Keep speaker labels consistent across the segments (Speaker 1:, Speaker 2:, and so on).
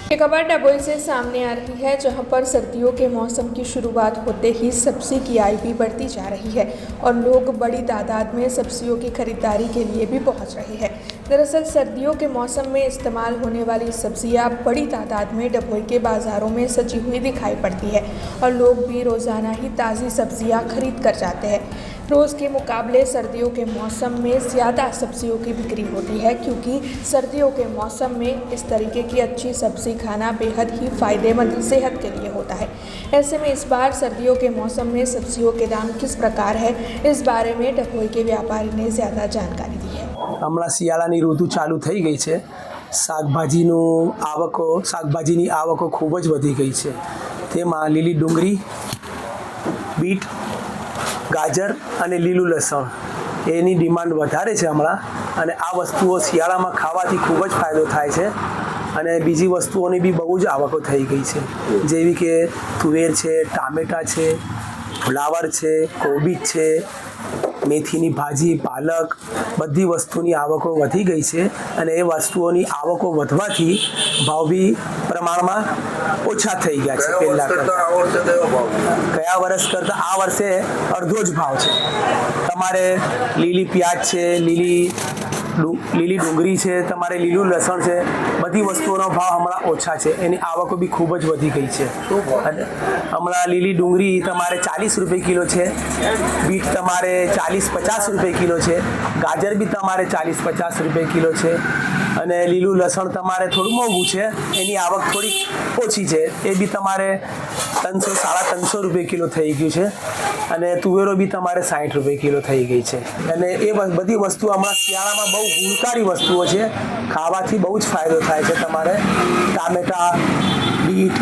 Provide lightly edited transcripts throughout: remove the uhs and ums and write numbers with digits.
Speaker 1: ये खबर डभोई से सामने आ रही है, जहां पर सर्दियों के मौसम की शुरुआत होते ही सब्जी की आय भी बढ़ती जा रही है और लोग बड़ी तादाद में सब्जियों की खरीदारी के लिए भी पहुंच रहे हैं। दरअसल सर्दियों के मौसम में इस्तेमाल होने वाली सब्जियां बड़ी तादाद में डभोई के बाज़ारों में सजी हुई दिखाई पड़ती है और लोग भी रोज़ाना ही ताज़ी सब्जियां खरीद कर जाते हैं। रोज़ के मुकाबले सर्दियों के मौसम में ज़्यादा सब्जियों की बिक्री होती है, क्योंकि सर्दियों के मौसम में इस तरीके की अच्छी सब्ज़ी खाना बेहद ही फ़ायदेमंद सेहत के लिए होता है। ऐसे में इस बार सर्दियों के मौसम में सब्जियों के दाम किस प्रकार है, इस बारे में डभोई के व्यापारी ने ज़्यादा जानकारी दी है।
Speaker 2: હમણાં શિયાળાની ઋતુ ચાલુ થઈ ગઈ છે। શાકભાજીની આવકો ખૂબ જ વધી ગઈ છે। તેમાં લીલી ડુંગળી, બીટ, ગાજર અને લીલું લસણ એની ડિમાન્ડ વધારે છે હમણાં। અને આ વસ્તુઓ શિયાળામાં ખાવાથી ખૂબ જ ફાયદો થાય છે। અને બીજી વસ્તુઓની બી બહુ જ આવકો થઈ ગઈ છે, જેવી કે તુવેર છે, ટામેટા છે, ફ્લાવર છે, કોબીજ છે, મેથીની ભાજી, પાલક, બધી વસ્તુની આવકો વધી ગઈ છે। અને એ વસ્તુઓની આવકો વધવાથી ભાવ બી પ્રમાણમાં ઓછા થઈ ગયા છે પહેલાં કરતાં। ગયા વર્ષ કરતાં આ વર્ષે અડધો જ ભાવ છે। તમારે લીલી પ્યાજ છે, લીલી ડુંગળી છે, તમારે લીલું લસણ છે, બધી વસ્તુઓનો ભાવ હમણાં ઓછા છે। એની આવકો બી ખૂબ જ વધી ગઈ છે। અને હમણાં લીલી ડુંગળી તમારે 40 રૂપિયા કિલો છે, બીટ તમારે 40-50 રૂપિયા કિલો છે, ગાજર બી તમારે 40-50 રૂપિયા કિલો છે, અને લીલું લસણ તમારે થોડું મોંઘું છે, એની આવક થોડી ઓછી છે, એ બી તમારે 300-350 રૂપિયા કિલો થઈ ગયું છે। અને તુવેરો બી તમારે 60 રૂપિયા કિલો થઈ ગઈ છે। અને એ બધી વસ્તુ હમણાં શિયાળામાં બહુ ગુણકારી વસ્તુઓ છે, ખાવાથી બહુ જ ફાયદો થાય છે। તમારે ટામેટા, બીટ,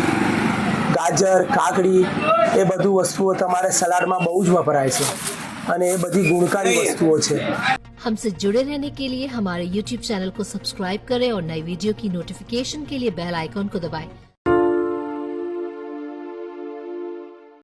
Speaker 2: ગાજર, કાકડી એ બધું વસ્તુઓ તમારે સલાડમાં બહુ જ વપરાય છે, અને એ બધી ગુણકારી વસ્તુઓ છે।
Speaker 3: हमसे जुड़े रहने के लिए हमारे YouTube चैनल को सब्सक्राइब करें और नई वीडियो की नोटिफिकेशन के लिए बेल आइकॉन को दबाएं।